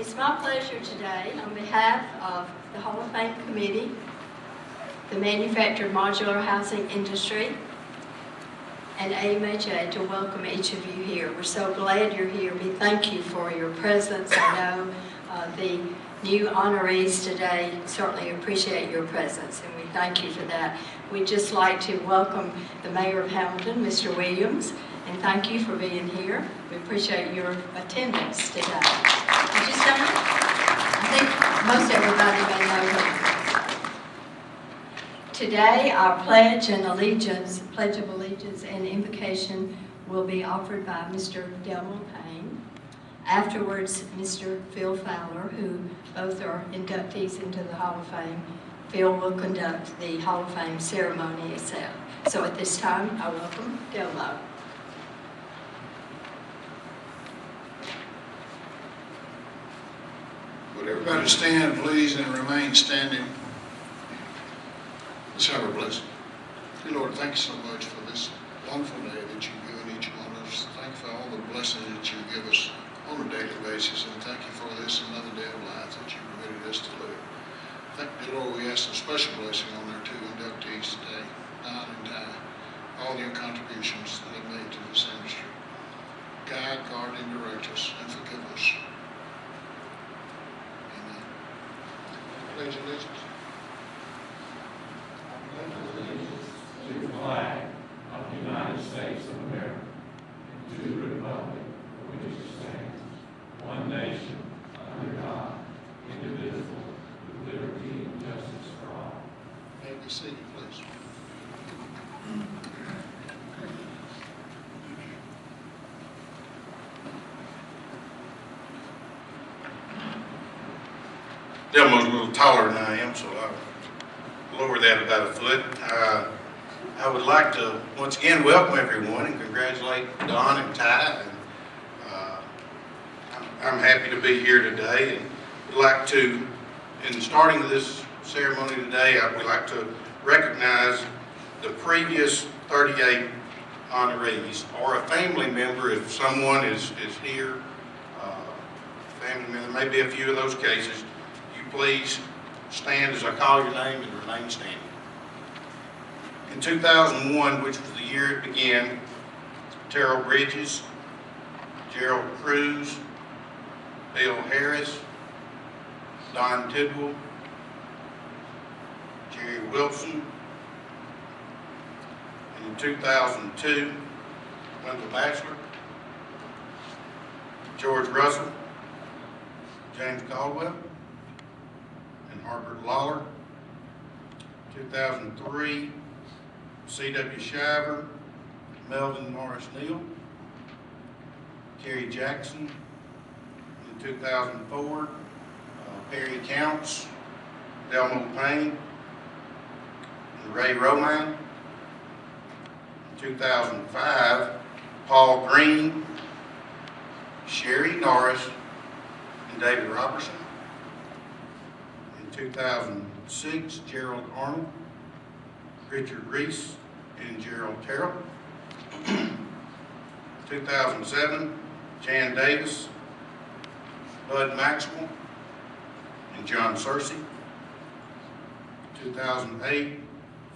It's my pleasure today, on behalf of the Hall of Fame Committee, the manufactured modular housing industry, and AMHA, to welcome each of you here. We're so glad you're here. We thank you for your presence. I know the new honorees today certainly appreciate your presence, and we thank you for that. We'd just like to welcome the Mayor of Hamilton, Mr. Williams, and thank you for being here. We appreciate your attendance today. Did you say it? I think most everybody may know him. Today, our Pledge of Allegiance and invocation will be offered by Mr. Delmore Payne. Afterwards, Mr. Phil Fowler, who both are inductees into the Hall of Fame. Phil will conduct the Hall of Fame ceremony itself. So at this time, I welcome Delmo. Would everybody stand, please, and remain standing? Let's have a blessing. Dear Lord, thank you so much for this wonderful day that you've given each one of us. Thank you for all the blessings that you give us on a daily basis, and thank you for this another day of life that you permitted us to live. Thank you, Lord, we ask a special blessing on our two inductees today, Don and Ty, all your contributions that have made to this industry. Guide, guard, and direct us, and forgive us. Amen. Pledge allegiance. I pledge allegiance to the flag of the United States of America and to the republic for which it stands, one nation, under God, indivisible, with liberty and justice for all. May we be seated, please. Delmo's a little taller than I am, so I'll lower that about a foot. I would like to once again welcome everyone and congratulate Don and Ty. And, I'm happy to be here today, and would like to, in starting this ceremony today, I would like to recognize the previous 38 honorees, or a family member if someone is here. Family member, there may be a few of those cases. Please stand as I call your name and remain standing. In 2001, which was the year it began, Terrell Bridges, Gerald Cruz, Bill Harris, Don Tidwell, Jerry Wilson, and in 2002, Ty Batchelor, George Russell, James Caldwell, and Herbert Lawler. 2003, C.W. Shiver, Melvin Morris Neal, Kerry Jackson. In 2004, Perry Counts, Delmo Payne, and Ray Romine. In 2005, Paul Green, Sherry Norris, and David Robertson. 2006, Gerald Arnold, Richard Reese, and Gerald Terrell. 2007, Jan Davis, Bud Maxwell, and John Searcy. 2008,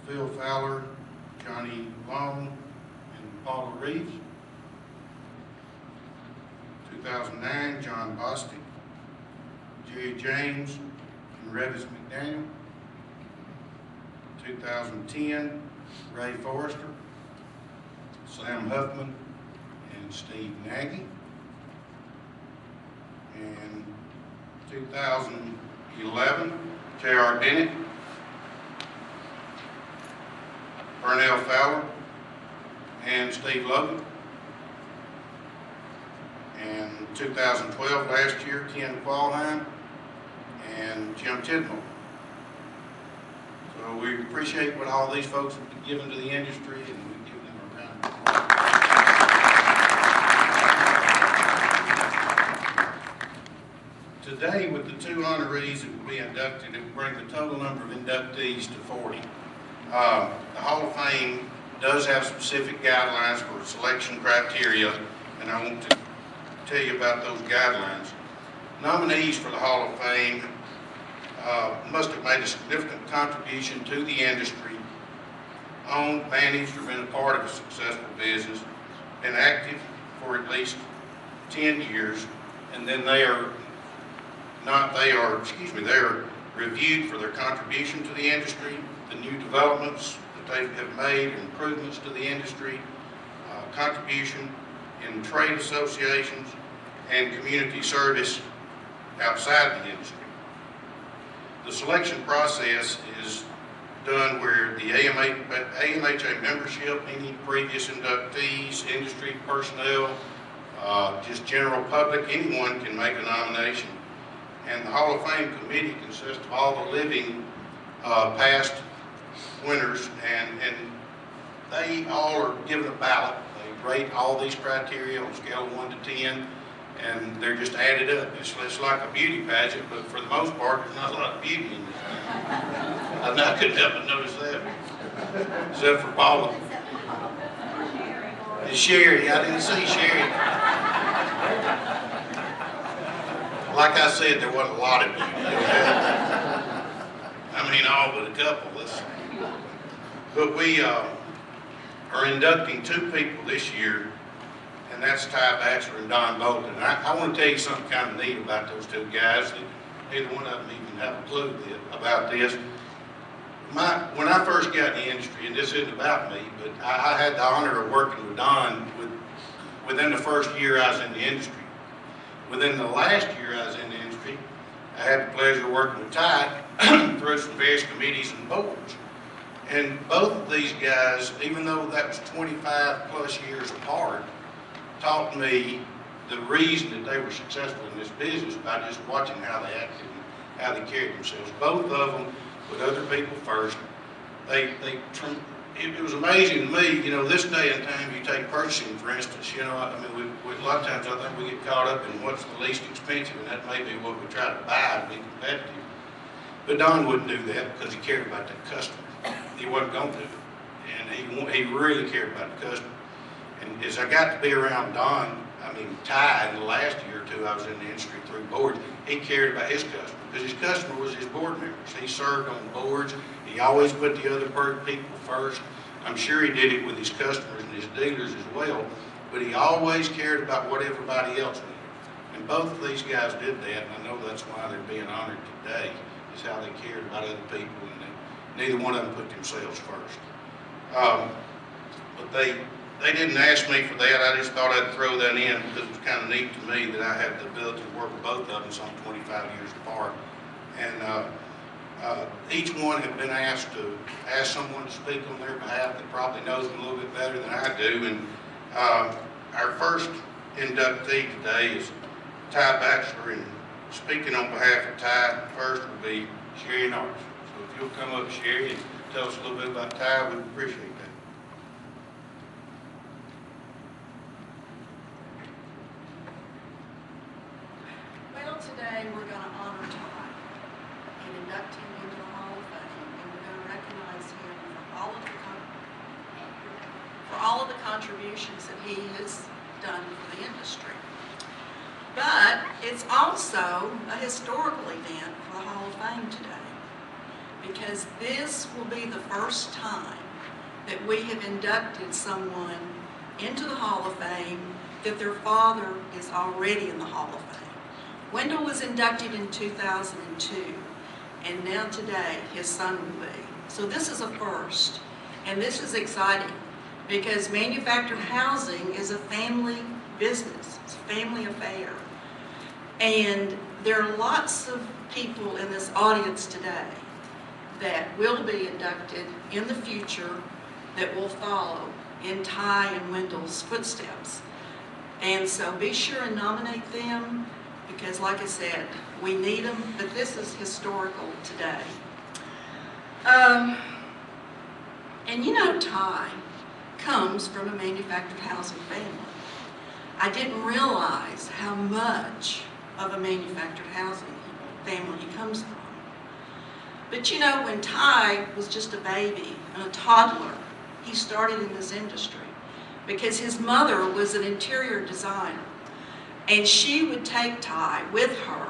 Phil Fowler, Johnny Long, and Paula Reeves. 2009, John Bostic, Jerry James, and Revis McDaniel. 2010, Ray Forrester, Sam Huffman, and Steve Nagy. And 2011, J.R. Bennett, Burnell Fowler, and Steve Logan. And 2012, last year, Ken Qualheim and Jim Tidmore. So we appreciate what all these folks have given to the industry, and we give them a round of applause. Today, with the two honorees that will be inducted, it will bring the total number of inductees to 40. The Hall of Fame does have specific guidelines for selection criteria, and I want to tell you about those guidelines. nominees for the Hall of Fame must have made a significant contribution to the industry, owned, managed, or been a part of a successful business, been active for at least 10 years, and then they are reviewed for their contribution to the industry, the new developments that they have made, improvements to the industry, contribution in trade associations, and community service outside the industry. The selection process is done where the AMHA membership, any previous inductees, industry personnel, just general public, anyone can make a nomination. And the Hall of Fame committee consists of all the living past winners, and they all are given a ballot. They rate all these criteria on a scale of 1 to 10, and they're just added up. It's like a beauty pageant, but for the most part, there's not a lot of beauty in it. I couldn't help but notice that, except for Paula. And Sherry, I didn't see Sherry. Like I said, there wasn't a lot of beauty. I mean, all but a couple. But we are inducting 2 people this year, and that's Ty Batchelor and Don Bolton. I want to tell you something kind of neat about those 2 guys. Neither one of them even have a clue about this. When I first got in the industry, and this isn't about me, but I had the honor of working with Don within the first year I was in the industry. Within the last year I was in the industry, I had the pleasure of working with Ty through some various committees and boards. And both of these guys, even though that was 25 plus years apart, taught me the reason that they were successful in this business by just watching how they acted and how they carried themselves. Both of them put other people first. It was amazing to me, you know, this day and time, you take purchasing, for instance, you know, I mean, a lot of times I think we get caught up in what's the least expensive, and that may be what we try to buy to be competitive. But Don wouldn't do that because he cared about that customer. He wasn't going to. And he really cared about the customer. And as I got to be around Don, I mean, Ty, in the last year or 2 I was in the industry through boards, he cared about his customer because his customer was his board members. He served on boards. He always put the other people first. I'm sure he did it with his customers and his dealers as well, but he always cared about what everybody else needed. And both of these guys did that, and I know that's why they're being honored today, is how they cared about other people, and neither one of them put themselves first. But they didn't ask me for that. I just thought I'd throw that in because it was kind of neat to me that I have the ability to work with both of them some 25 years apart. And each one had been asked to ask someone to speak on their behalf that probably knows them a little bit better than I do. And our first inductee today is Ty Batchelor, and speaking on behalf of Ty first will be Sherry Norris. So if you'll come up, Sherry, and tell us a little bit about Ty, we'd appreciate that. Well, today we're going to honor Ty and induct him into the Hall of Fame, and we're going to recognize him for all of the contributions that he has done for the industry. But it's also a historical event for the Hall of Fame today, because this will be the first time that we have inducted someone into the Hall of Fame that their father is already in the Hall of Fame. Wendell was inducted in 2002, and now today his son will be. So this is a first, and this is exciting because manufactured housing is a family business. It's a family affair. And there are lots of people in this audience today that will be inducted in the future that will follow in Ty and Wendell's footsteps. And so be sure and nominate them because, like I said, we need them, but this is historical today. And you know, Ty comes from a manufactured housing family. I didn't realize how much of a manufactured housing family he comes from. But you know, when Ty was just a baby and a toddler, he started in this industry because his mother was an interior designer. And she would take Ty with her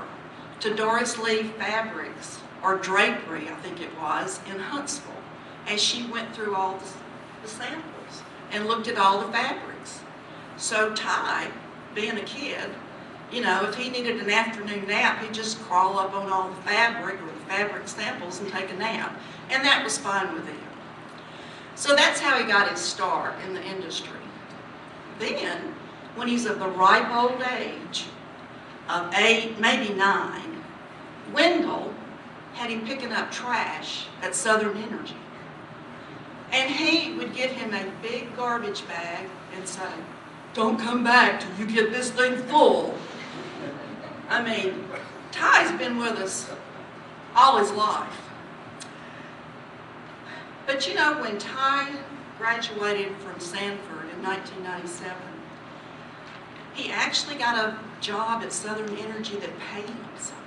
to Doris Lee Fabrics, or Drapery, I think it was, in Huntsville, as she went through all the samples and looked at all the fabrics. So Ty, being a kid, you know, if he needed an afternoon nap, he'd just crawl up on all the fabric or the fabric samples and take a nap. And that was fine with him. So that's how he got his start in the industry. Then, when he's of the ripe old age of 8, maybe 9, Wendell had him picking up trash at Southern Energy. And he would give him a big garbage bag and say, "Don't come back till you get this thing full." I mean, Ty's been with us all his life. But you know, when Ty graduated from Sanford in 1997, he actually got a job at Southern Energy that paid him something.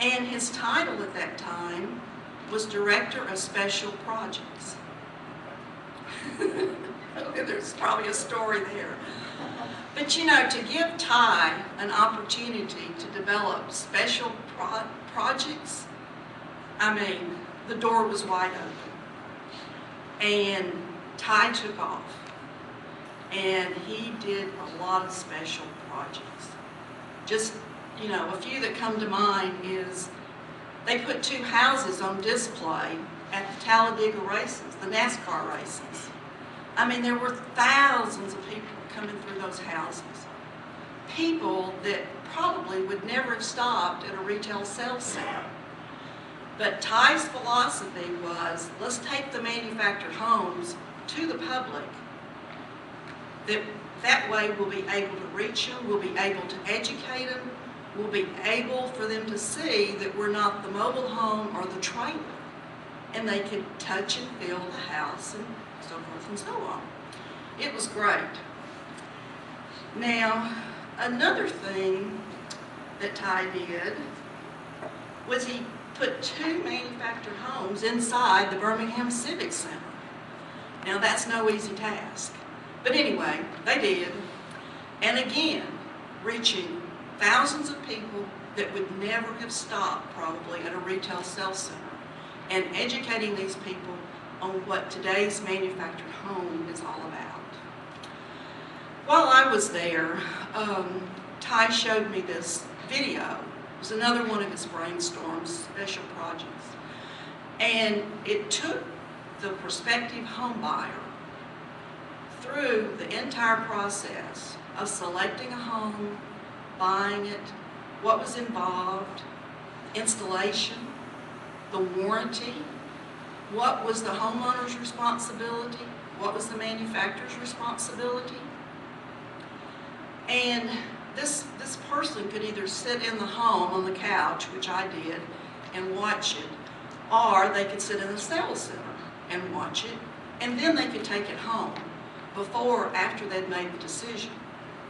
And his title at that time was Director of Special Projects. There's probably a story there. But you know, to give Ty an opportunity to develop special projects, I mean, the door was wide open. And Ty took off. And he did a lot of special projects. Just, you know, a few that come to mind is they put 2 houses on display at the Talladega races, the NASCAR races. I mean, there were thousands of people coming through those houses. People that probably would never have stopped at a retail sales center. But Ty's philosophy was, let's take the manufactured homes to the public. That way we'll be able to reach them, we'll be able to educate them, we'll be able for them to see that we're not the mobile home or the trailer. And they could touch and feel the house and so forth and so on. It was great. Now, another thing that Ty did was he put 2 manufactured homes inside the Birmingham Civic Center. Now, that's no easy task. But anyway, they did. And again, reaching thousands of people that would never have stopped probably at a retail sales center, and educating these people on what today's manufactured home is all about. While I was there, Ty showed me this video. It was another one of his brainstorms, special projects. And it took the prospective home buyer through the entire process of selecting a home, buying it, what was involved, installation, the warranty, what was the homeowner's responsibility, what was the manufacturer's responsibility. And this person could either sit in the home on the couch, which I did, and watch it, or they could sit in the sales center and watch it, and then they could take it home before or after they'd made the decision.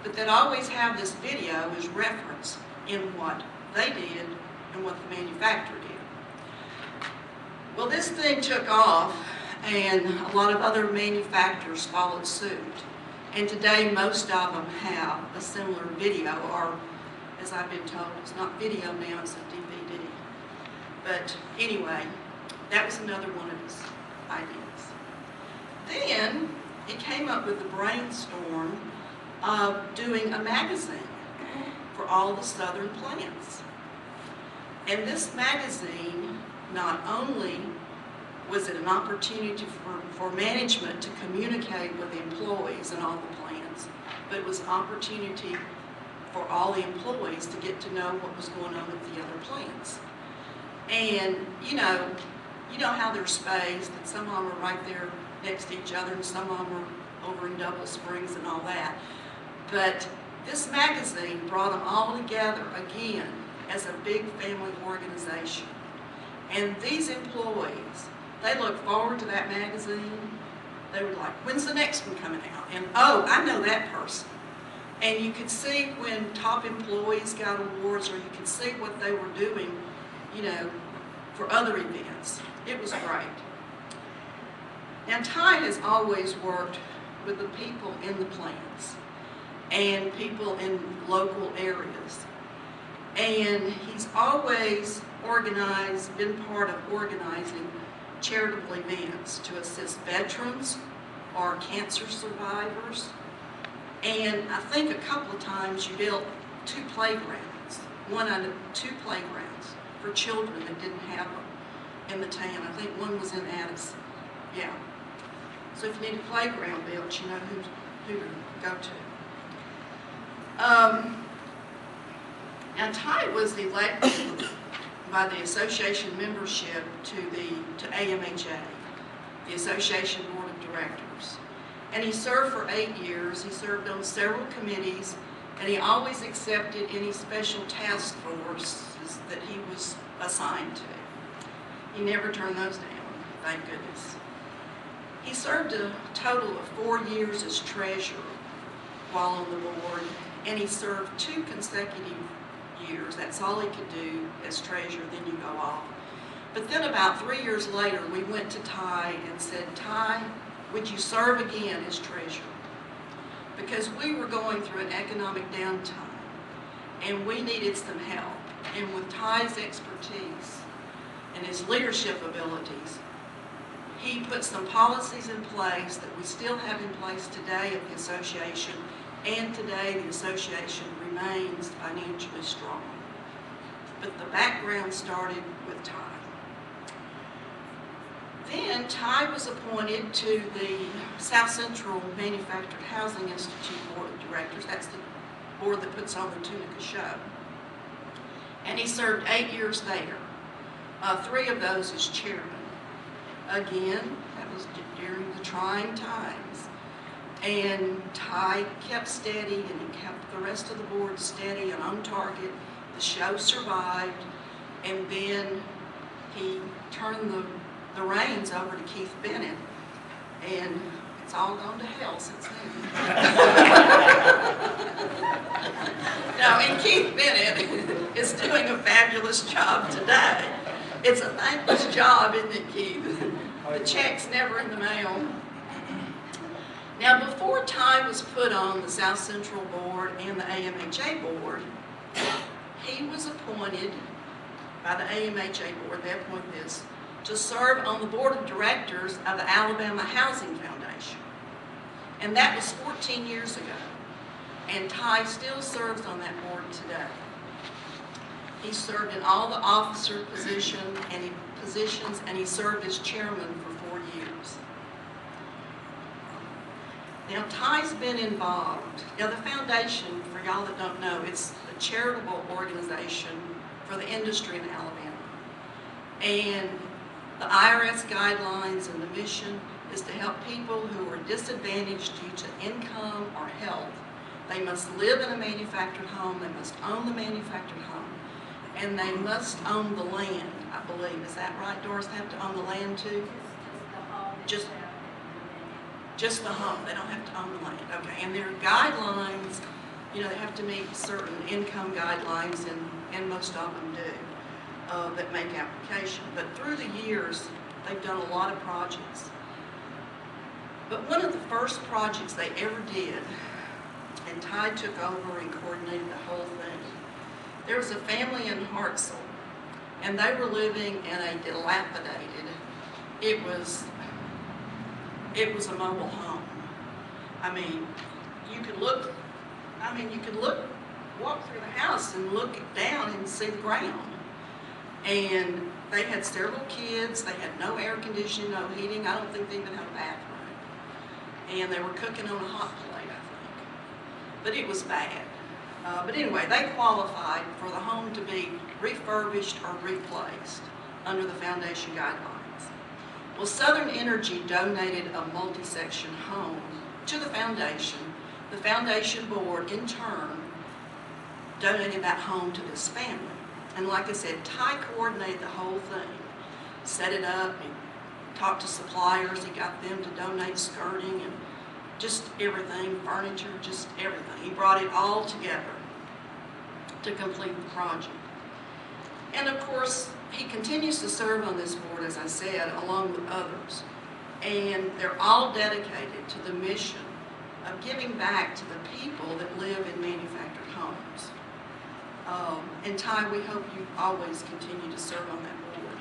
But they'd always have this video as reference in what they did and what the manufacturer did. Well, this thing took off, and a lot of other manufacturers followed suit. And today, most of them have a similar video, or as I've been told, it's not video now, it's a DVD. But anyway, that was another one of his ideas. Then, he came up with the brainstorm of doing a magazine for all the southern plants. And this magazine, not only was it an opportunity for management to communicate with the employees and all the plants, but it was an opportunity for all the employees to get to know what was going on at the other plants. And you know how they're spaced, and some of them are right there next to each other, and some of them are over in Double Springs and all that. But this magazine brought them all together again as a big family organization. And these employees, they look forward to that magazine. They were like, when's the next one coming out? And oh, I know that person. And you could see when top employees got awards, or you could see what they were doing, for other events. It was great. Now, Ty has always worked with the people in the plants. and people in local areas. And he's always been part of organizing charitable events to assist veterans or cancer survivors. And I think a couple of times you built 2 playgrounds, one out of 2 playgrounds for children that didn't have them in the town. I think one was in Addison. Yeah. So if you need a playground built, you know who to go to. Now Ty was elected by the association membership to AMHA, the Association Board of Directors. And he served for 8 years. He served on several committees, and he always accepted any special task forces that he was assigned to. He never turned those down, thank goodness. He served a total of 4 years as treasurer while on the board, and he served 2 consecutive years. That's all he could do as treasurer, then you go off. But then about 3 years later, we went to Ty and said, Ty, would you serve again as treasurer? Because we were going through an economic downtime, and we needed some help. And with Ty's expertise and his leadership abilities, he put some policies in place that we still have in place today at the association, and today the association remains financially strong. But the background started with Ty. Then Ty was appointed to the South Central Manufactured Housing Institute Board of Directors. That's the board that puts on the Tunica show. And he served 8 years there. 3 of those as chairman. Again, that was during the trying times. And Ty kept steady, and he kept the rest of the board steady and on target. The show survived, and then he turned the reins over to Keith Bennett, and it's all gone to hell since then. No, and Keith Bennett is doing a fabulous job today. It's a thankless job, isn't it, Keith? The check's never in the mail. Now, before Ty was put on the South Central Board and the AMHA Board, he was appointed by the AMHA Board, they appoint this, to serve on the Board of Directors of the Alabama Housing Foundation. And that was 14 years ago. And Ty still serves on that board today. He served in all the officer positions, and he served as chairman for 4 years. Now, Ty's been involved. Now, the foundation, for y'all that don't know, it's a charitable organization for the industry in Alabama. And the IRS guidelines and the mission is to help people who are disadvantaged due to income or health. They must live in a manufactured home, they must own the manufactured home, and they must own the land, I believe. Is that right, Doris? They have to own the land too? Just the home. They don't have to own the land. Okay, and there are guidelines, you know, they have to meet certain income guidelines, and most of them do, that make application. But through the years, they've done a lot of projects. But one of the first projects they ever did, and Ty took over and coordinated the whole thing, there was a family in Hartselle, and they were living in a dilapidated, it was a mobile home. I mean, you could walk through the house and look down and see the ground. And they had several kids, they had no air conditioning, no heating, I don't think they even had a bathroom. And they were cooking on a hot plate, I think. But it was bad. But anyway, they qualified for the home to be refurbished or replaced under the foundation guidelines. Well, Southern Energy donated a multi-section home to the foundation. The foundation board, in turn, donated that home to this family. And like I said, Ty coordinated the whole thing, set it up, he talked to suppliers, he got them to donate skirting and just everything, furniture, just everything. He brought it all together to complete the project. And of course, he continues to serve on this board, as I said, along with others. And they're all dedicated to the mission of giving back to the people that live in manufactured homes. And Ty, we hope you always continue to serve on that board.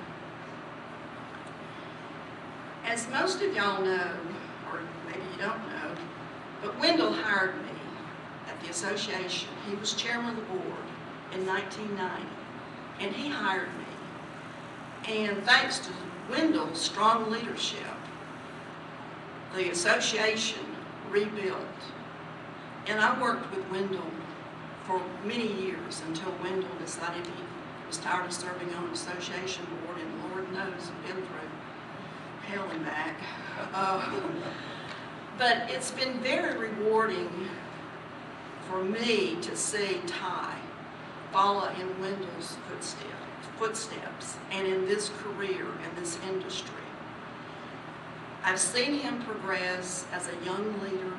As most of y'all know, or maybe you don't know, but Wendell hired me at the association. He was chairman of the board in 1990, and he hired me. And thanks to Wendell's strong leadership, the association rebuilt. And I worked with Wendell for many years until Wendell decided he was tired of serving on an association board, and Lord knows, been through hell and back. But it's been very rewarding for me to see Ty follow in Wendell's footsteps and in this career, in this industry. I've seen him progress as a young leader,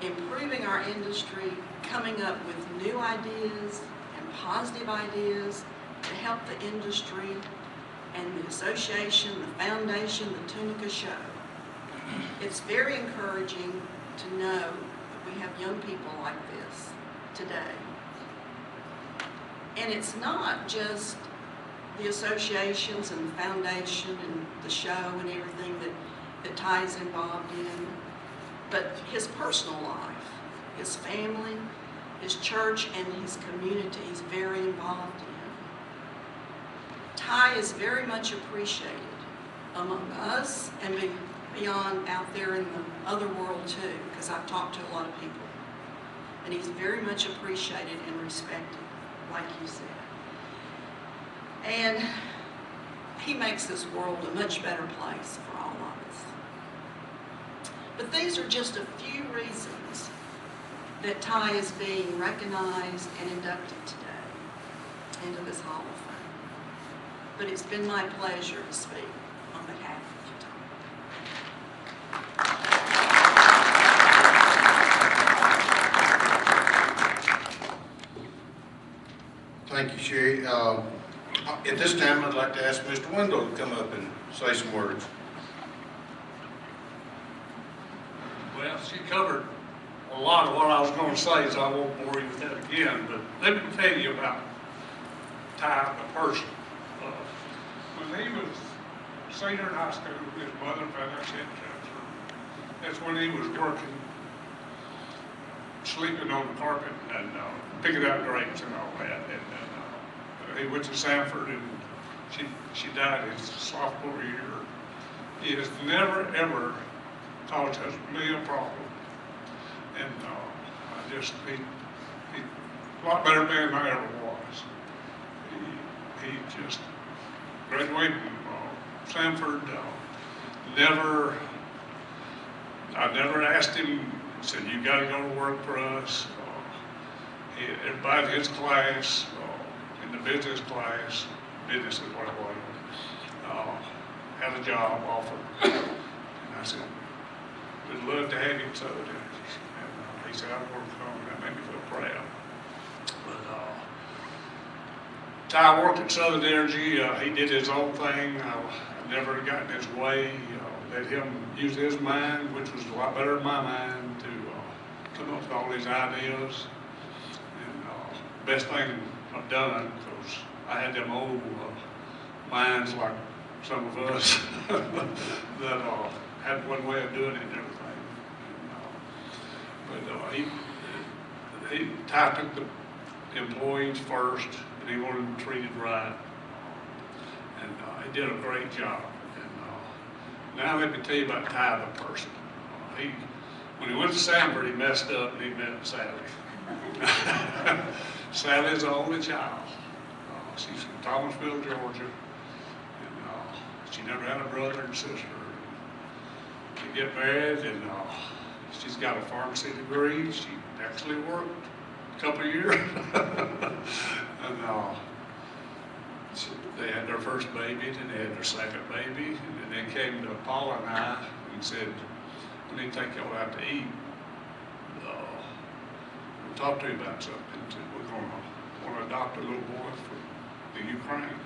improving our industry, coming up with new ideas and positive ideas to help the industry and the association, the foundation, the Tunica Show. It's very encouraging to know that we have young people like this today. And it's not just the associations and the foundation and the show and everything that Ty's involved in, but his personal life, his family, his church, and his community he's very involved in. Ty is very much appreciated among us and beyond out there in the other world too, because I've talked to a lot of people. And he's very much appreciated and respected, like you said. And he makes this world a much better place for all of us. But these are just a few reasons that Ty is being recognized and inducted today into this Hall of Fame. But it's been my pleasure to speak on behalf of you, Ty. Thank you, Sherry. At this time, I'd like to ask Mr. Wendell to come up and say some words. Well, she covered a lot of what I was going to say, so I won't bore you with that again. But let me tell you about Ty, the person. When he was senior in high school, his mother found out she had cancer. That's when he was working, sleeping on the carpet and picking out grapes and all that. And he went to Sanford, and she died his sophomore year. He has never, ever caused us me a problem. And he's a lot better man than I ever was. He just graduated from Sanford. I never asked him, said, you got to go to work for us. Everybody in his class, in the business class, business is what it was, had a job offer. And I said, we'd love to have you so. And he said, I'd work for him, and that made me feel proud. But Ty worked at Southern Energy. He did his own thing. I never got in his way. Let him use his mind, which was a lot better than my mind, to come up with all these ideas. And best thing I've done, because I had them old minds like some of us that had one way of doing it and everything. But Ty took the employees first, and he wanted them treated right. And he did a great job. And now let me tell you about Ty the person. When he went to Sanford, he messed up and he met Sally. Sally's the only child. She's from Thomasville, Georgia. And she never had a brother and sister. They get married, and she's got a pharmacy degree. She actually worked a couple of years. And they had their first baby, and they had their second baby, and then they came to Paula and I and said, we need to take y'all out to eat. We'll talk to you about something. We're going to want to adopt a little boy from the Ukraine.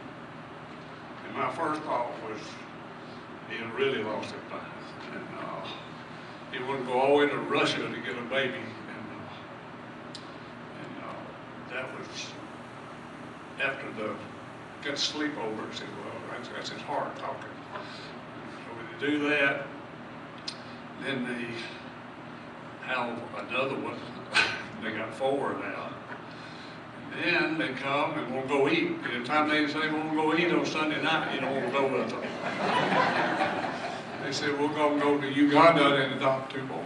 And my first thought was, he had really lost his mind. And he wouldn't go all the way to Russia to get a baby. That was after got sleepover. He said, well, that's his heart talking. So when they do that, then they have another one. They got 4 now. And then they come and won't go eat. And the time they say they won't go eat on Sunday night, you don't want to go with them. They said, we're going to go to Uganda and adopt 2 boys.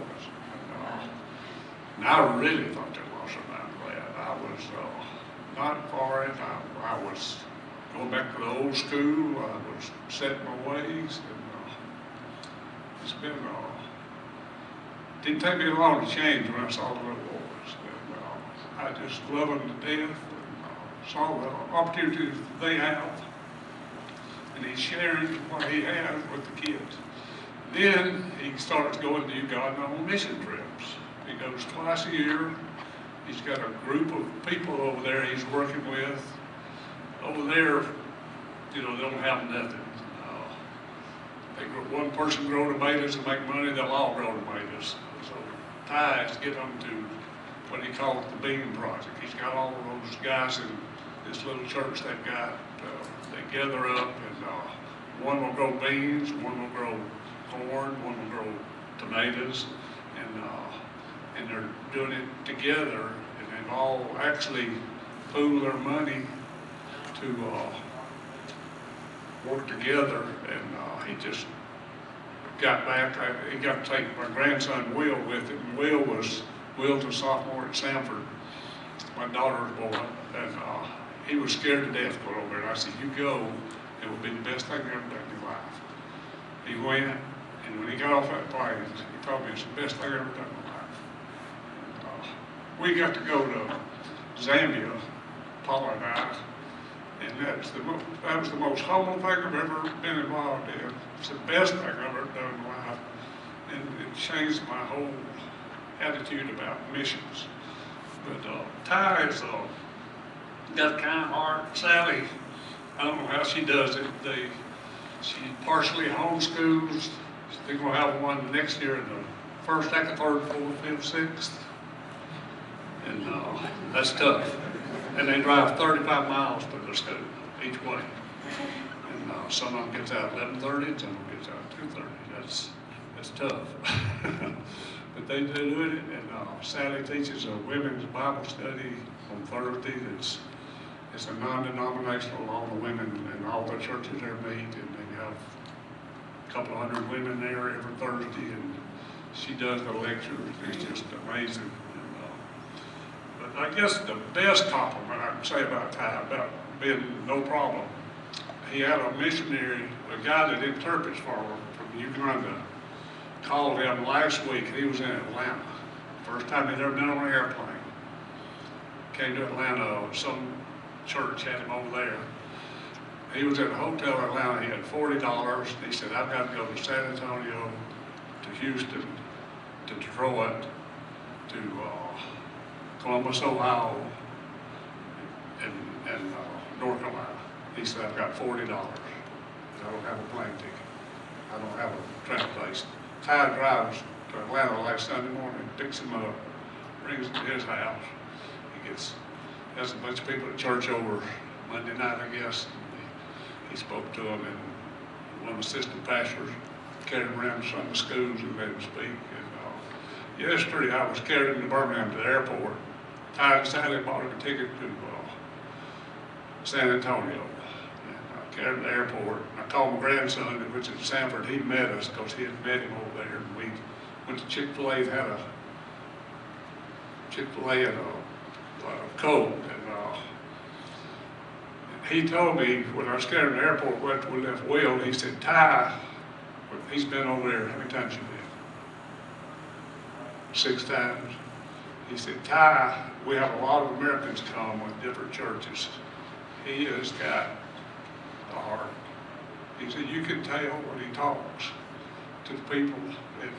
And I really thought they lost their mind glad. I was not for it. I was going back to the old school. I was setting my ways. And it's been, didn't take me long to change when I saw the little boys. And, I just love them to death. And, saw the opportunities they have. And he's sharing what he has with the kids. Then he starts going to Uganda on mission trips. He goes twice a year. He's got a group of people over there he's working with. Over there, you know, they don't have nothing. One person grow tomatoes and make money, they'll all grow tomatoes. So Ty is getting them to what he calls the bean project. He's got all of those guys in this little church they've got. They gather up and one will grow beans, one will grow corn, one will grow tomatoes, and they're doing it together, and they've all actually pooled their money to work together, and he just got back. He got to take my grandson Will with him. Will's a sophomore at Sanford, my daughter's boy, and he was scared to death going over there. And I said, you go, it will be the best thing you've ever done in your life. He went, and when he got off that plane, he told me it's the best thing I've ever done in my life. And, we got to go to Zambia, Paula and I, and that was the most humble thing I've ever been involved in. It's the best thing I've ever done in my life, and it changed my whole attitude about missions. But Ty has got a kind heart. Sally, I don't know how she does it. She partially homeschools. They're going to have one next year in the first, second, third, fourth, fifth, sixth. And that's tough. And they drive 35 miles to the school each way. And some of them gets out at 11:30, and some of them gets out at 2:30. That's tough. But they do it, and Sally teaches a women's Bible study on Thursday. It's a non-denominational, all the women and all the churches there meet, and they have a couple of hundred women there every Thursday, and she does the lectures. It's just amazing. But I guess the best compliment I can say about Ty, about being no problem, he had a missionary, a guy that interprets for him from Uganda, called him last week, and he was in Atlanta. First time he'd ever been on an airplane. Came to Atlanta, some church had him over there. He was at a hotel in Atlanta, he had $40. He said, I've got to go to San Antonio, to Houston, to Detroit, to Columbus, Ohio, and North Carolina. He said, I've got $40. I don't have a plane ticket. I don't have a transportation. Ty drives to Atlanta last Sunday morning, picks him up, brings him to his house. Has a bunch of people at church over Monday night, I guess. He spoke to them, and one of the assistant pastors carried him around to some of the schools and let him speak. And yesterday I was carrying him to Birmingham to the airport. Ty and Sally bought him a ticket to San Antonio. And I carried him to the airport. I called my grandson, which is Sanford. He met us because he had met him over there. And we went to Chick-fil-A, had a Chick-fil-A and a Coke. And he told me when I was carrying him to the airport, we left Will, he said, Ty, he's been over there, how many times you been? 6 times. He said, Ty, we have a lot of Americans come with different churches. He has got the heart. He said, you can tell when he talks to the people, and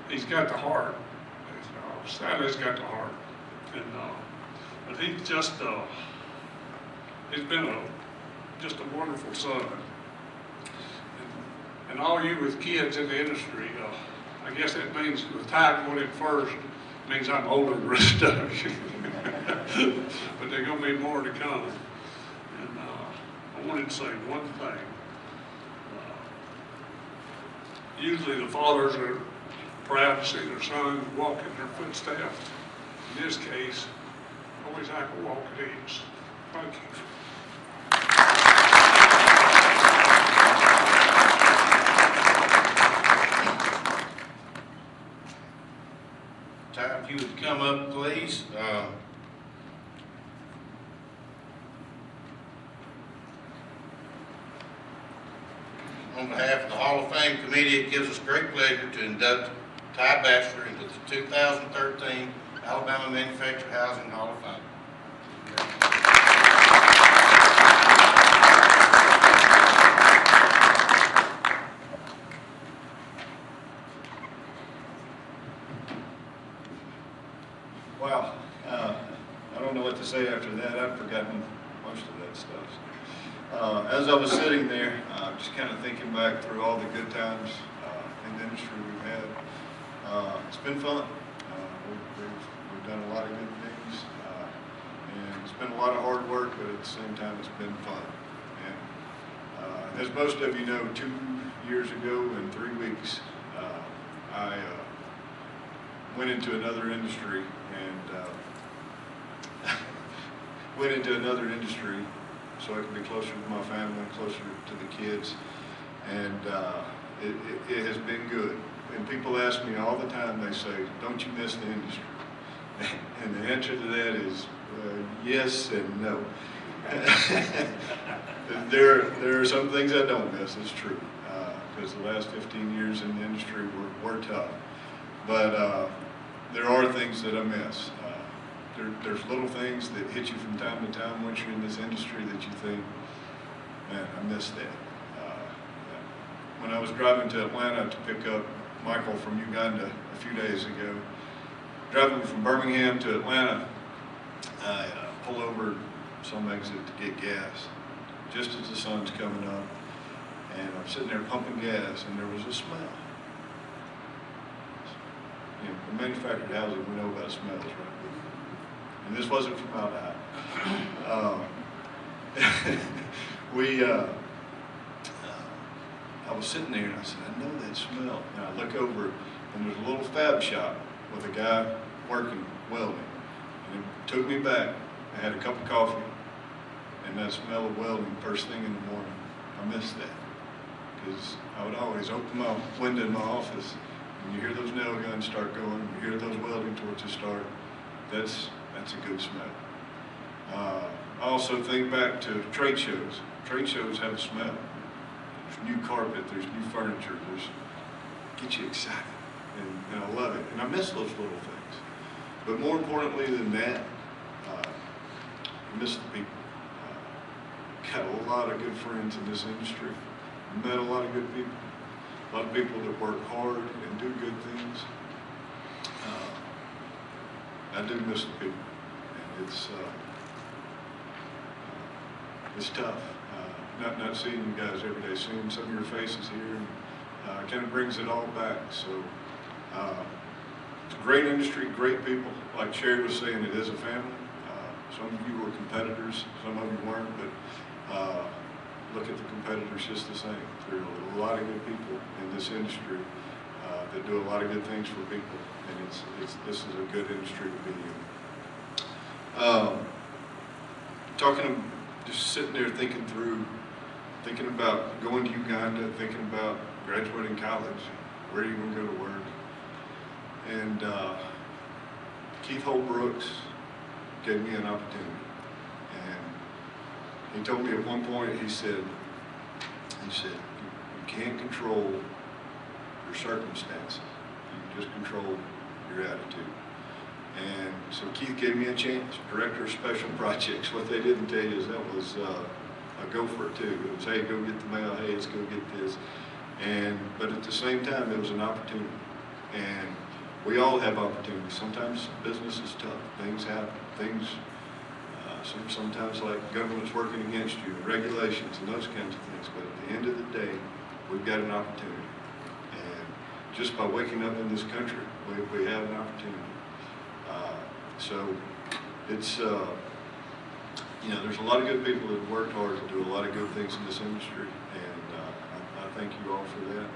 he's got the heart. Sally's got the heart. And, but he's just, he's been just a wonderful son. And all you with kids in the industry, I guess that means with Ty going in first, means I'm older than the rest of you. But there's gonna be more to come. And I wanted to say one thing. Usually the fathers are proud to see their son walk in their footsteps. In this case, always have to walk at ease. Thank you. Ty, if you would come up, please. On behalf of the Hall of Fame Committee, it gives us great pleasure to induct Ty Batchelor into the 2013 Alabama Manufactured Housing Hall of Fame. Wow, I don't know what to say after that. I've forgotten most of that stuff. As I was sitting there, just kind of thinking back through all the good times in the industry we've had, it's been fun. We've done a lot of good things, and it's been a lot of hard work, but at the same time, it's been fun. And as most of you know, 2 years ago in 3 weeks, I went into another industry so I could be closer to my family, closer to the kids, and it has been good. And people ask me all the time, they say, don't you miss the industry? And the answer to that is yes and no. There are some things I don't miss, it's true, because the last 15 years in the industry were tough. But there are things that I miss. There's little things that hit you from time to time once you're in this industry that you think, man, I miss that. When I was driving to Atlanta to pick up Michael from Uganda a few days ago, driving from Birmingham to Atlanta, I pull over some exit to get gas, just as the sun's coming up, and I'm sitting there pumping gas, and there was a smell. You know, in manufactured housing, we know about smells, right? And this wasn't formaldehyde. I was sitting there and I said, I know that smell. And I look over and there's a little fab shop with a guy working welding. And it took me back. I had a cup of coffee and that smell of welding first thing in the morning. I missed that because I would always open my window in my office and you hear those nail guns start going, you hear those welding torches start. That's a good smell. I also think back to trade shows. Trade shows have a smell. There's new carpet, there's new furniture, get you excited, and I love it. And I miss those little things. But more importantly than that, I miss the people. Got a lot of good friends in this industry. Met a lot of good people. A lot of people that work hard and do good things. I do miss the people, and it's tough. Not seeing you guys every day, seeing some of your faces here, and kind of brings it all back. So it's a great industry, great people. Like Sherry was saying, it is a family. Some of you were competitors, some of you weren't, but look at the competitors just the same. There are a lot of good people in this industry that do a lot of good things for people, and this is a good industry to be in. Just sitting there thinking about going to Uganda, thinking about graduating college, where are you going to go to work? And Keith Holbrooks gave me an opportunity. And he told me at one point, he said, you can't control your circumstances. You can just control your attitude. And so Keith gave me a chance, Director of Special Projects. What they didn't tell you is that was a go for it too. It was, hey, go get the mail, hey, let's go get this. But at the same time, it was an opportunity. And we all have opportunities. Sometimes business is tough. Things happen. Sometimes like government's working against you, regulations and those kinds of things. But at the end of the day, we've got an opportunity. And just by waking up in this country, we have an opportunity. So it's, you know, there's a lot of good people that have worked hard to do a lot of good things in this industry, and I thank you all for that.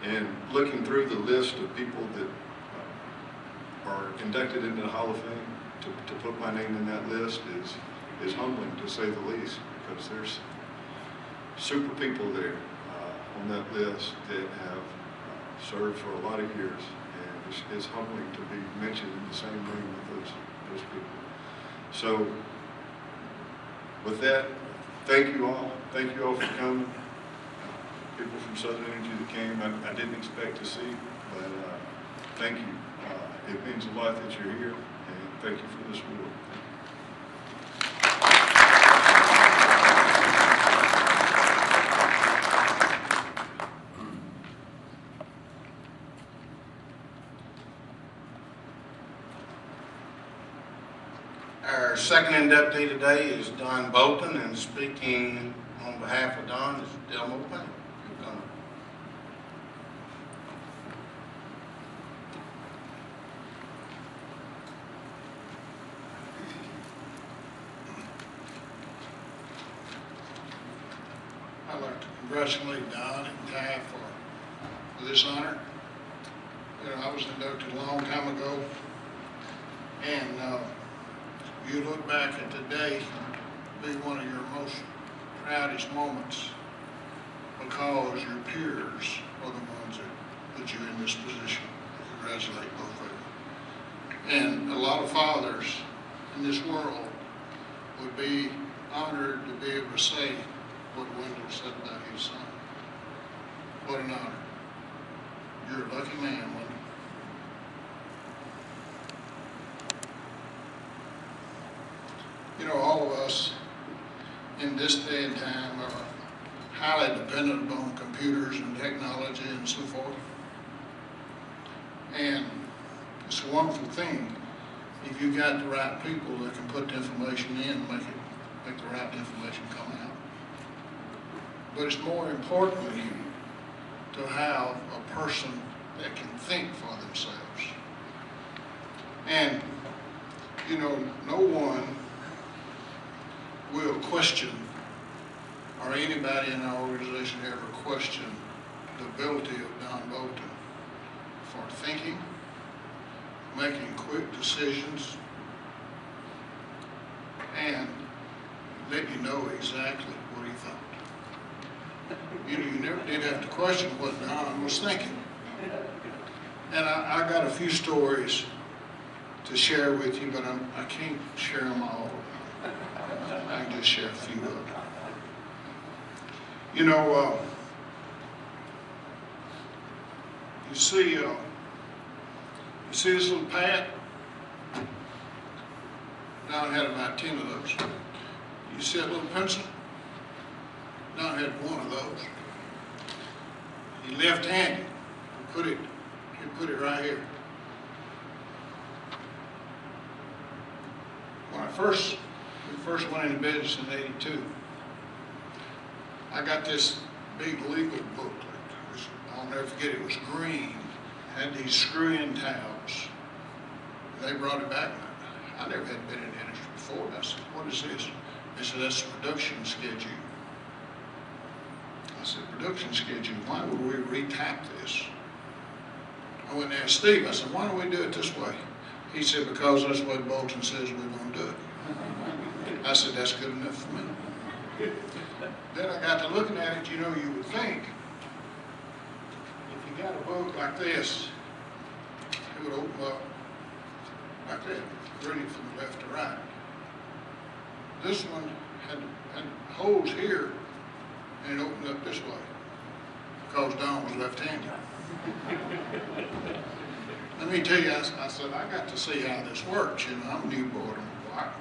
And looking through the list of people that are inducted into the Hall of Fame, to put my name in that list is humbling, to say the least, because there's super people there on that list that have served for a lot of years, and it's humbling to be mentioned in the same room with those people. So with that, thank you all. Thank you all for coming. People from Southern Energy that came, I didn't expect to see, but thank you. It means a lot that you're here, and thank you for this award. Our second inductee today is Don Bolton, and speaking on behalf of Don is Delmo Payne. I'd like to congratulate Don and Ty for this honor. You know, I was inducted a long time ago, and you look back at today, it'll be one of your most proudest moments, because your peers are the ones that put you in this position. I congratulate both of you. And a lot of fathers in this world would be honored to be able to say what Wendell said about his son. What an honor. You're a lucky man, Wendell. You know, all of us in this day and time are highly dependent upon computers and technology and so forth. And it's a wonderful thing if you got the right people that can put the information in and make the right information come out. But it's more importantly to have a person that can think for themselves. And, you know, no one will question, or anybody in our organization ever question, the ability of Don Bolton for thinking, making quick decisions, and let you know exactly what he thought. You know, you never did have to question what Don was thinking. And I got a few stories to share with you, but I can't share them all. I can just share a few of them. You know, you see this little pad? Don had about 10 of those. You see that little pencil? Don had one of those. He left-handed. He put it right here. When we first went into business in '82, I got this big legal booklet. I'll never forget, it was green. It had these screw-in tabs. They brought it back. I never had been in the industry before. I said, what is this? They said, that's the production schedule. I said, production schedule? Why would we retap this? I went and asked Steve. I said, why don't we do it this way? He said, because that's what Bolton says we're going to do it. I said, that's good enough for me. Then I got to looking at it. You know, you would think, if you got a book like this, it would open up like that, reading from the left to right. This one had holes here, and it opened up this way, because Don was left-handed. Let me tell you, I said, I got to see how this works. You know, I'm a new boy on the block.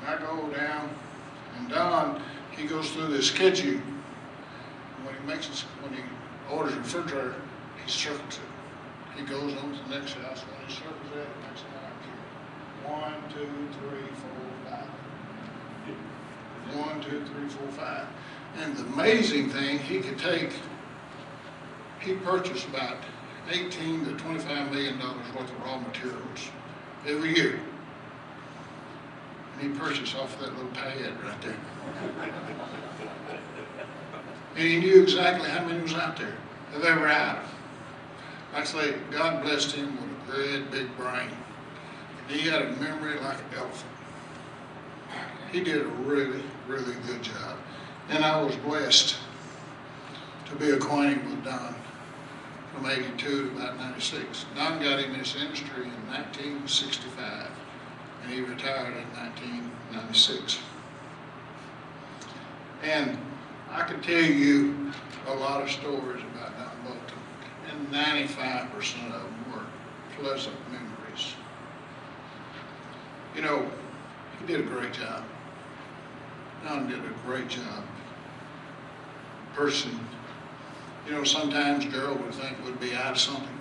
And I go down, and Don, he goes through this schedule. When he orders a refrigerator, he circles it. He goes on to the next house. When he circles that, he makes a mark here. 1, 2, 3, 4, 5. 1, 2, 3, 4, 5. And the amazing thing, he purchased about $18 to $25 million worth of raw materials every year. And he purchased off that little pad right there. And he knew exactly how many was out there that they were out of. Like I say, God blessed him with a great big brain. He had a memory like an elephant. He did a really, really good job. And I was blessed to be acquainted with Don from 82 to about 96. Don got him in this industry in 1965, and he retired in 1996. And I can tell you a lot of stories about Don Bolton, and 95% of them were pleasant memories. You know, he did a great job. Don did a great job. Person, you know, sometimes Gerald would think we'd be out of something.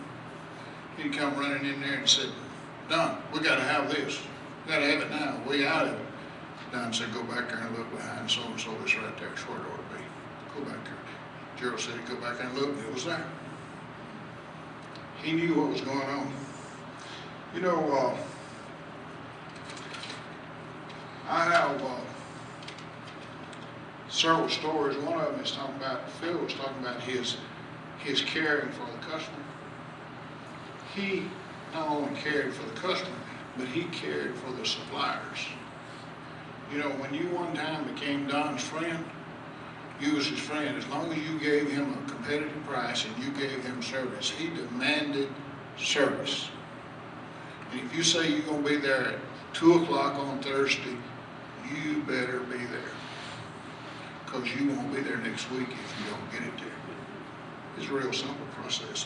He'd come running in there and said, Don, we got to have this. We got to have it now. We out of it. Don said, go back there and look behind so-and-so. It's right there. It's where it ought to be. Go back there. Gerald said, go back there and look, and it was there. He knew what was going on. You know, I have several stories. One of them is talking about, Phil was talking about his caring for the customer. He not only cared for the customer, but he cared for the suppliers. You know, when you one time became Don's friend, you was his friend. As long as you gave him a competitive price and you gave him service, he demanded service. And if you say you're going to be there at 2 o'clock on Thursday, you better be there. Because you won't be there next week if you don't get it there. It's a real simple process,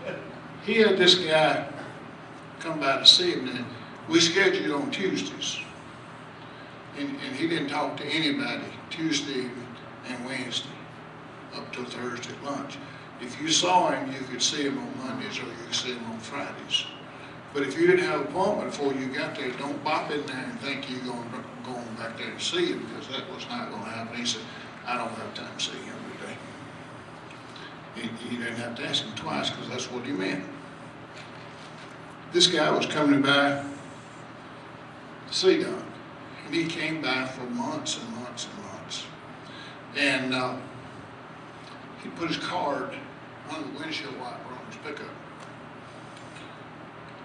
I thought. He had this guy come by to see him, and we scheduled on Tuesdays. And he didn't talk to anybody Tuesday and Wednesday up till Thursday at lunch. If you saw him, you could see him on Mondays or you could see him on Fridays. But if you didn't have an appointment before you got there, don't bop in there and think you're going back there to see him, because that was not going to happen. He said, I don't have time to see him today. You didn't have to ask him twice, because that's what he meant. This guy was coming by to see Don, and he came by for months and months and months. And he put his card on the windshield wiper on his pickup.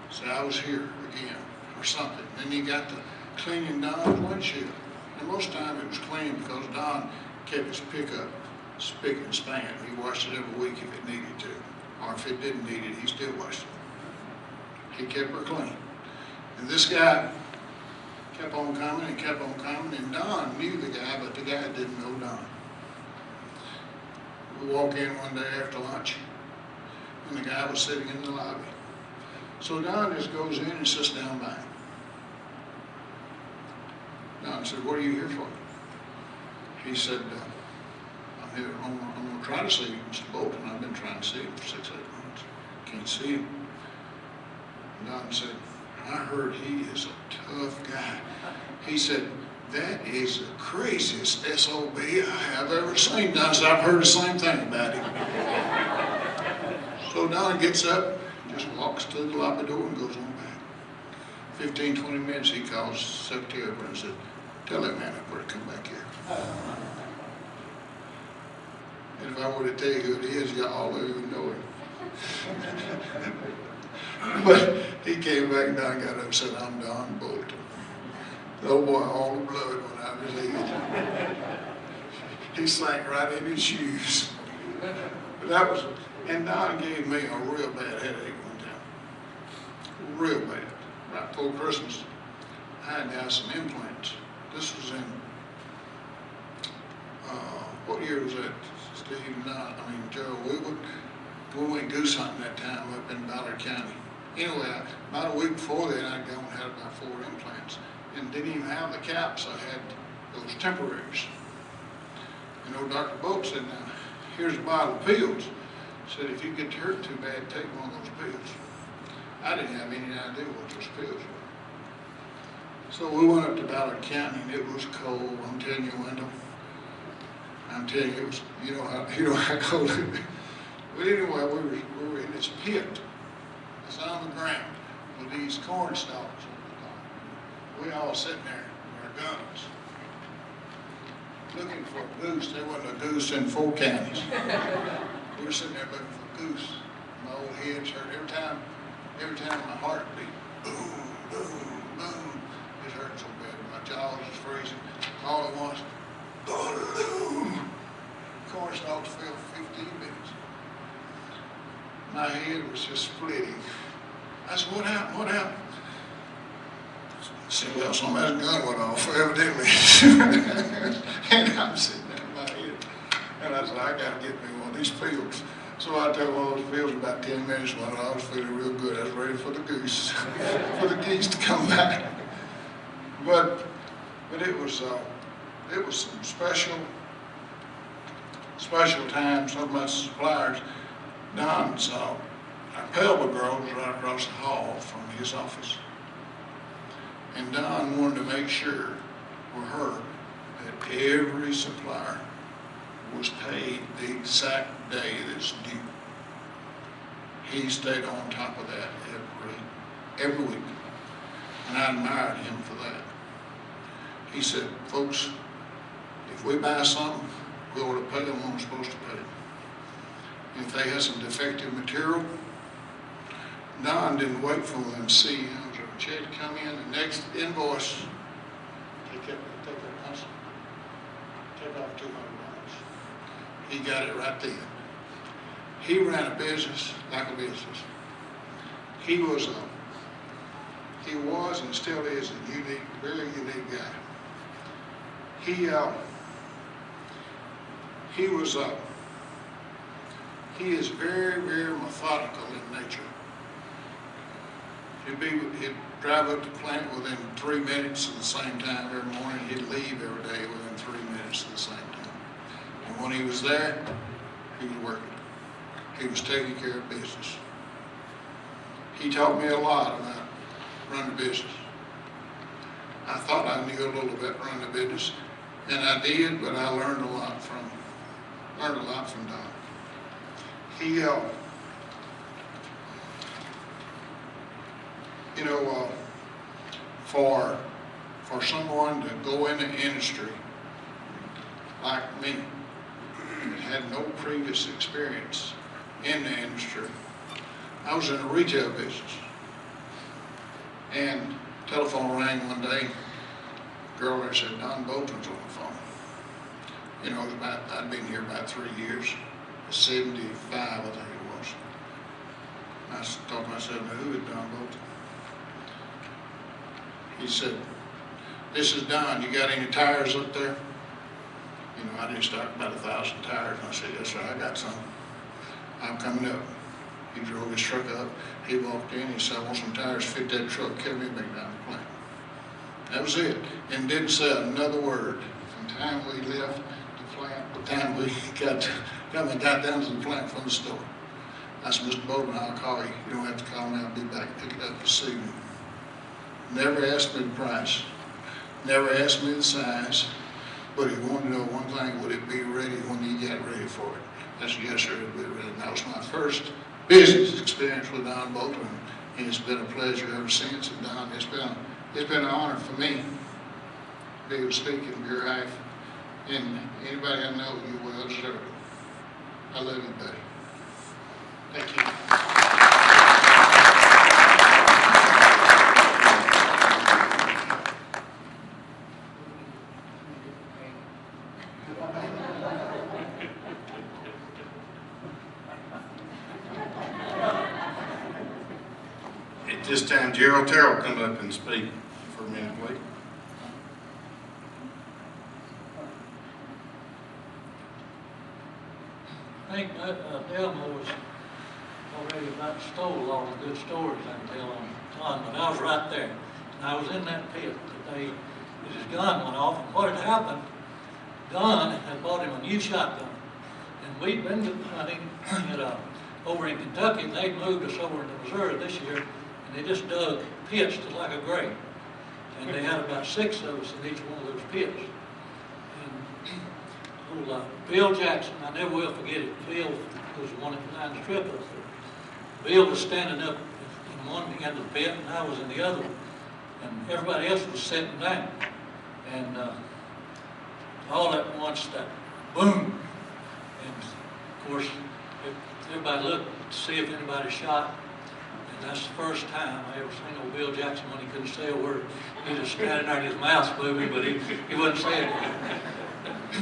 Said, I was here again, or something. Then he got to cleaning Don's windshield. And most of the time it was clean because Don kept his pickup spick and span. He washed it every week if it needed to. Or if it didn't need it, he still washed it. He kept her clean. And this guy kept on coming and kept on coming, and Don knew the guy, but the guy didn't know Don. We walk in one day after lunch, and the guy was sitting in the lobby. So Don just goes in and sits down by him. Don said, what are you here for? He said, I'm here, I'm going to try to see Mr. Bolton. I've been trying to see him for 6-8 months. Can't see him. And Don said, I heard he is a tough guy. He said, that is the craziest SOB I have ever seen. Don said, I've heard the same thing about him. So Don gets up, just walks to the lobby door and goes on back. 15, 20 minutes, he calls the secretary over and said, tell that man I better come back here. And if I were to tell you who it is, all of you would know him. But he came back and Don got up and said, I'm Don Bolton. The old boy, all the blood went out of his head. He sank right in his shoes. But that was, and Don gave me a real bad headache one time. Real bad. Right before Christmas, I had to have some implants. This was in, what year was that, Steve? Gerald, we went goose hunting that time up in Ballard County. Anyway, about a week before that, I'd gone and had about 4 implants. And didn't even have the caps. I had those temporaries. And old Dr. Bolt said, now, here's a bottle of pills. Said, if you get hurt too bad, take one of those pills. I didn't have any idea what those pills were. So we went up to Ballard County, and it was cold. I'm telling you, Wendell. I'm telling you, it was, you know how cold it is. But anyway, we were in this pit. It's on the ground with these corn stalks on the top. We all sitting there with our guns, looking for a goose. There wasn't a goose in 4 counties. We were sitting there looking for a goose. My old head's hurt every time my heart beat. Boom, boom, boom. It hurt so bad. My jaws was freezing. All at once, boom. Corn stalks fell for 15 minutes. My head was just splitting. I said, what happened? What happened? I said, well, somebody's gun went off, evidently. And I'm sitting there in my head. And I said, I got to get me one of these fields. So I took one of those fields about 10 minutes when I was feeling real good. I was ready for the goose, for the geese to come back. But it was some special times. Some of my suppliers, Don saw our Pelba girl was right across the hall from his office. And Don wanted to make sure for her that every supplier was paid the exact day that's due. He stayed on top of that every week. And I admired him for that. He said, folks, if we buy something, we ought to pay them when we're supposed to pay them. If they had some defective material, Don didn't wait for them to see him or check to come in. The next invoice, take off $200. He got it right then. He ran a business like a business. He was and still is a unique, very unique guy. He is very, very methodical in nature. He'd drive up to the plant within 3 minutes at the same time every morning. He'd leave every day within 3 minutes at the same time. And when he was there, he was working. He was taking care of business. He taught me a lot about running a business. I thought I knew a little bit running a business, and I did, but I learned a lot from Don. He, for someone to go into industry like me, that had no previous experience in the industry. I was in a retail business, and telephone rang one day. A girl there said, Don Bolton's on the phone. It was I'd been here about 3 years, 75, I think it was. I thought to myself, who is Don Bolton? He said, this is Don, you got any tires up there? I didn't stock about 1,000 tires. And I said, yes, sir, I got some. I'm coming up. He drove his truck up. He walked in. He said, I want some tires. Fit that truck. Carry me back down the plant. That was it. And didn't say another word. From the time we left the plant, the time we got down to the plant from the store. I said, Mr. Bolton, I'll call you. You don't have to call me. I'll be back and pick it up this evening. Never asked me the price. Never asked me the size. But he wanted to know one thing, would it be ready when you got ready for it? I said, yes, sir, it'll be ready. And that was my first business experience with Don Bolton. And it's been a pleasure ever since. And Don, it's been an honor for me to be able to speak in your life. And anybody I know, you well deserve it. I love you, buddy. Thank you. At this time, Gerald Terrell come up and speak for a minute, please. I think Delma was already about stole all the good stories I can tell on Don, but I was right there. And I was in that pit the day that his gun went off, and what had happened, Don had bought him a new shotgun. And we'd been hunting over in Kentucky, and they'd moved us over into Missouri this year, and they just dug pits to like a grave. And they had about 6 of us in each one of those pits. And old Bill Jackson, I never will forget it. Bill was the one that lined the strip up there. Bill was standing up in one end of the pit, and I was in the other one. And everybody else was sitting down. And all at once, that boom. And of course, everybody looked to see if anybody shot. And that's the first time I ever seen old Bill Jackson when he couldn't say a word. He was standing there and his mouth moving, but he wasn't saying anything.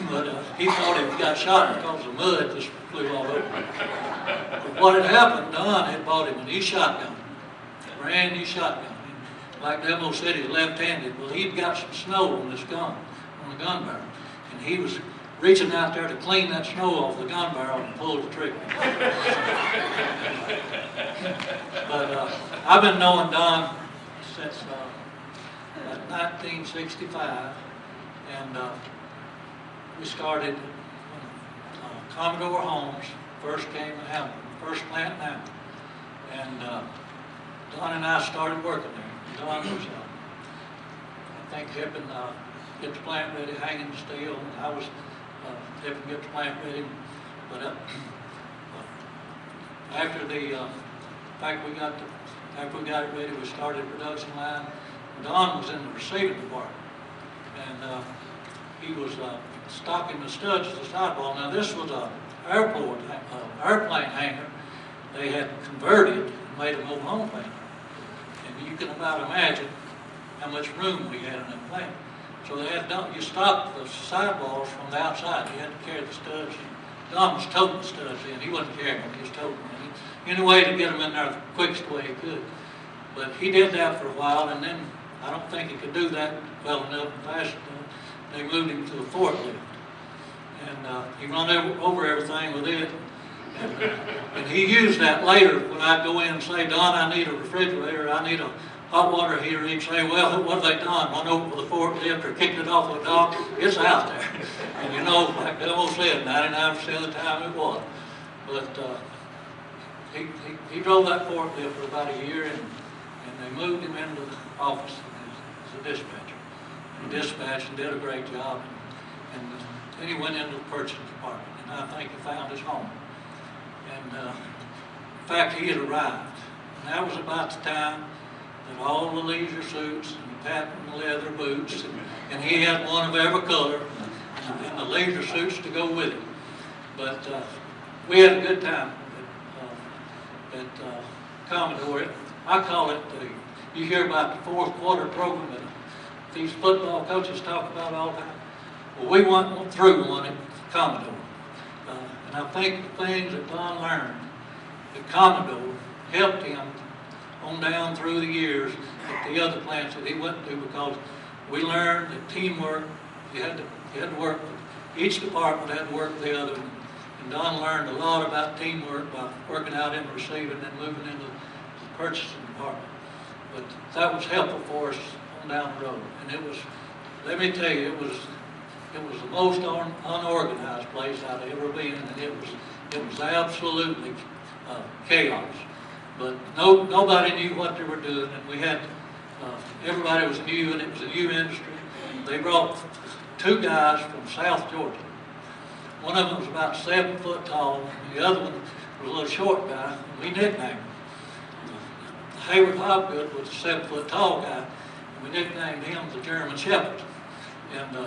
But he thought he got shot because the mud just flew all over. But what had happened, Don had bought him a new shotgun, a brand new shotgun. Like Bevill said, he's left-handed. Well, he'd got some snow on this gun, on the gun barrel. And he was reaching out there to clean that snow off the gun barrel and pull the trigger. But I've been knowing Don since 1965. And we started when Commodore Holmes first came to Hamilton, first plant in Hamilton. And Don and I started working there. Don was, I think, helping get the plant ready, hanging the steel, and I was helping get the plant ready. But after we got it ready, we started the production line. Don was in the receiving department, and he was stocking the studs to the sidewall. Now this was an airplane hangar. They had converted and made a mobile home plant. And you can about imagine how much room we had in that plant. So they had done, you stopped the sidewalls from the outside. You had to carry the studs. Don was toting the studs in. He wasn't carrying them, he was toting them in. Any way to get them in there the quickest way he could. But he did that for a while, and then I don't think he could do that well enough and fast enough. They moved him to the forklift. And he run over everything with it. And he used that later when I'd go in and say, Don, I need a refrigerator, I need a hot water heater. He'd say, well, what have they done? Run over with a forklift or kicked it off the dock? It's out there. And you know, like Bevill said, 99% of the time it was. But he drove that forklift for about a year, and they moved him into the office as a dispatcher. He dispatched and did a great job. And then he went into the purchasing department, and I think he found his home. And in fact, he had arrived. And that was about the time that all the leisure suits and the patent leather boots, and he had one of every color, and the leisure suits to go with it. But we had a good time at Commodore. I call it, you hear about the fourth quarter program that these football coaches talk about all the time. Well, we went through one at Commodore. And I think the things that Don learned at Commodore helped him on down through the years at the other plants that he went to, because we learned that teamwork, you had to work, each department had to work with the other. And Don learned a lot about teamwork by working out in the receiving and moving into the purchasing department. But that was helpful for us on down the road. And it was, let me tell you, it was the most unorganized place I'd ever been, and it was absolutely chaos. But nobody knew what they were doing, and we had everybody was new, and it was a new industry. They brought two guys from South Georgia. One of them was about 7 foot tall, and the other one was a little short guy. And we nicknamed him. Hayward Hobgood was a 7 foot tall guy, and we nicknamed him the German Shepherd. And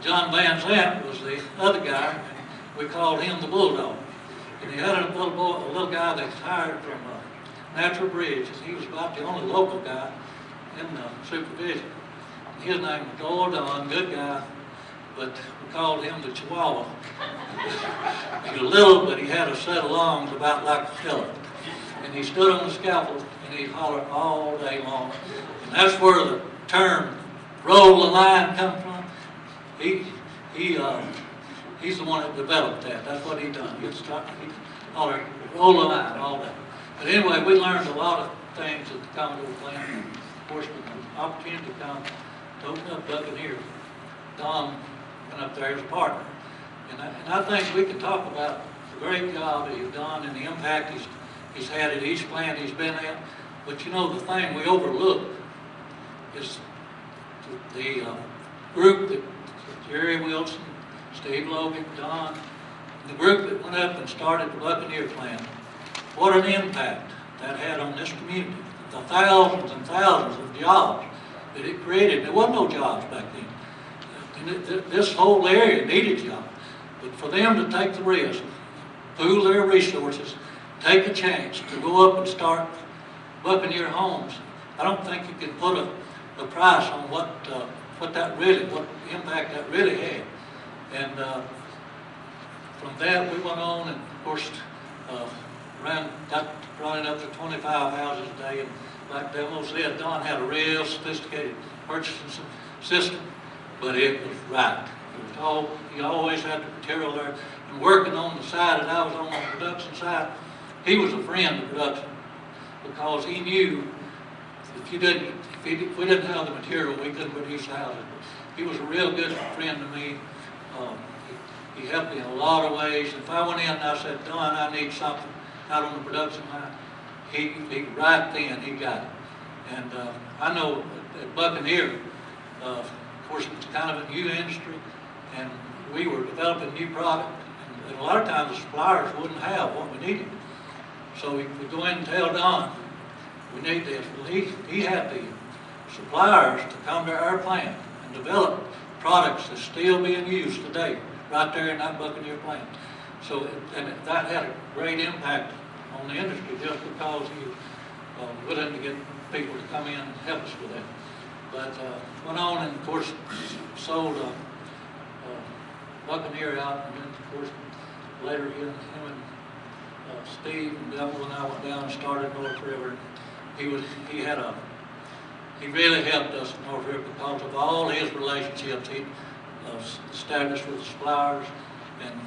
John Van Zant was the other guy, and we called him the Bulldog. And he had a little guy they hired from Natural Bridge, and he was about the only local guy in supervision. And his name was Doyle Don, good guy, but we called him the Chihuahua. He was little, but he had a set of lungs about like a killer. And he stood on the scaffold, and he hollered all day long. And that's where the term roll the line comes from. He's the one that developed that. That's what he done. He hollered, roll the line all day. But anyway, we learned a lot of things at the Commodore plant. Of course, with the opportunity to come to open up Buccaneer, Don went up there as a partner. And I think we can talk about the great job that he's done and the impact he's had at each plant he's been at. But you know, the thing we overlook is the group that Jerry Wilson, Steve Logan, Don, the group that went up and started the Buccaneer plant, what an impact that had on this community. The thousands and thousands of jobs that it created. There was no jobs back then. And this whole area needed jobs. But for them to take the risk, pool their resources, take a chance to go up and start Buccaneer homes, I don't think you can put a price on what impact that really had. And from that we went on, and of course got running up to 25 houses a day. And like Demo said, Don had a real sophisticated purchasing system, but it was right. It was all, you always had the material there. And working on the side that I was on the production side, he was a friend of production, because he knew if we didn't have the material, we couldn't produce houses. He was a real good friend to me. He helped me in a lot of ways. If I went in and I said, Don, I need something out on the production line, he right then he got it. And I know at Buccaneer, of course, it's kind of a new industry, and we were developing new product, and a lot of times the suppliers wouldn't have what we needed. So we go in and tell Don, we need this. Well, he had the suppliers to come to our plant and develop products that's still being used today, right there in that Buccaneer plant. So, and that had a great impact on the industry, just because he was willing to get people to come in and help us with that. But went on and, of course, sold Buccaneer out, and then, of course, later him and Steve and Bevill and I went down and started North River. He really helped us in North River because of all his relationships he established with the suppliers. And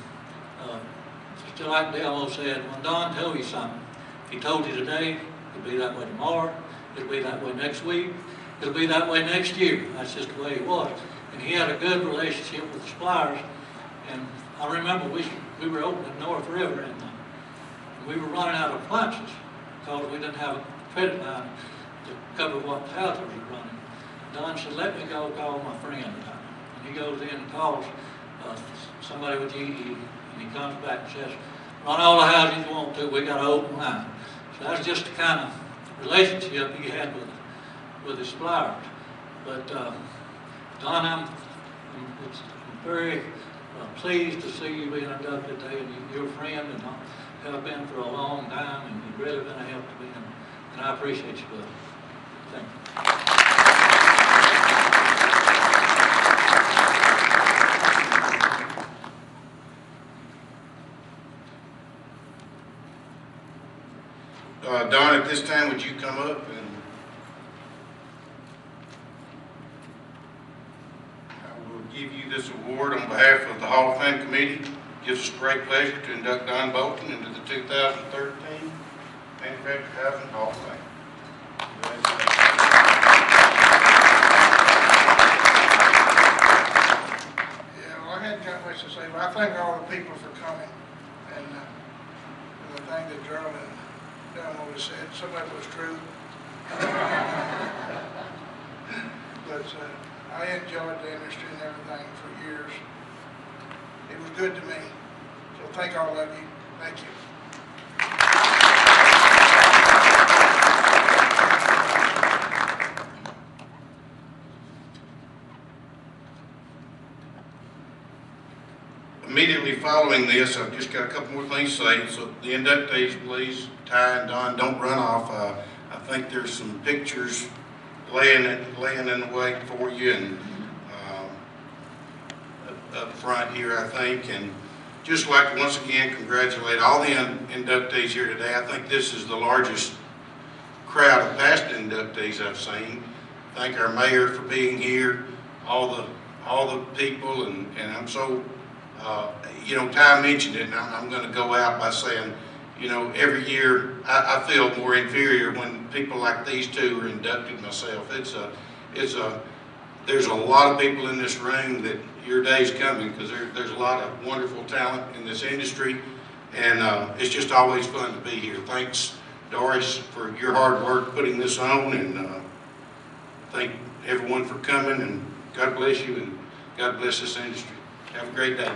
just like Demo said, when Don told you something, if he told you today, it'll be that way tomorrow, it'll be that way next week, it'll be that way next year. That's just the way he was. And he had a good relationship with the suppliers. And I remember we were opening North River, and we were running out of appliances because we didn't have a credit line to cover what the houses were running. Don said, let me go call my friend. And he goes in and calls somebody with GE, and he comes back and says, run all the houses you want to, we got an open line. So that's just the kind of relationship he had with his suppliers. But Don, I'm very pleased to see you being inducted today, and you're a friend, and have been for a long time, and you've really been a help to me, and I appreciate you, brother. Thank you. Don, at this time, would you come up and I will give you this award on behalf of the Hall of Fame Committee. It gives us great pleasure to induct Don Bolton into the 2013 Manufactured Housing Hall of Fame. Yeah, well, I hadn't got much to say, but I thank all the people for coming. And the thing that Gerald and Delmo said, some of it was true. But I enjoyed the industry and everything for years. It was good to me. So thank all of you. Thank you. Immediately following this, I've just got a couple more things to say. So the inductees, please, Ty and Don, don't run off. I think there's some pictures laying in the way for you, and up front here, I think. And just like to once again congratulate all the inductees here today. I think this is the largest crowd of past inductees I've seen. Thank our mayor for being here, all the people, and I'm so. You know, Ty mentioned it, and I'm going to go out by saying, you know, every year I feel more inferior when people like these two are inducted myself. There's a lot of people in this room that your day's coming, because there's a lot of wonderful talent in this industry, and it's just always fun to be here. Thanks, Doris, for your hard work putting this on, and thank everyone for coming, and God bless you, and God bless this industry. Have a great day.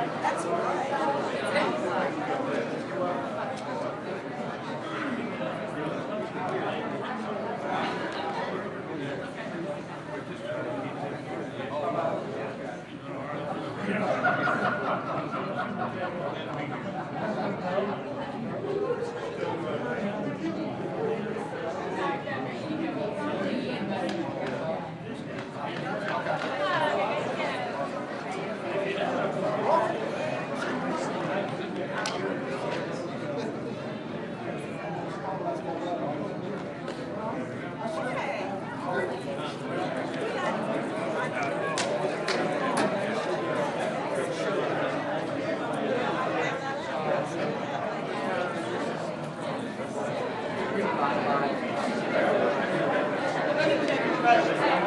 That's President.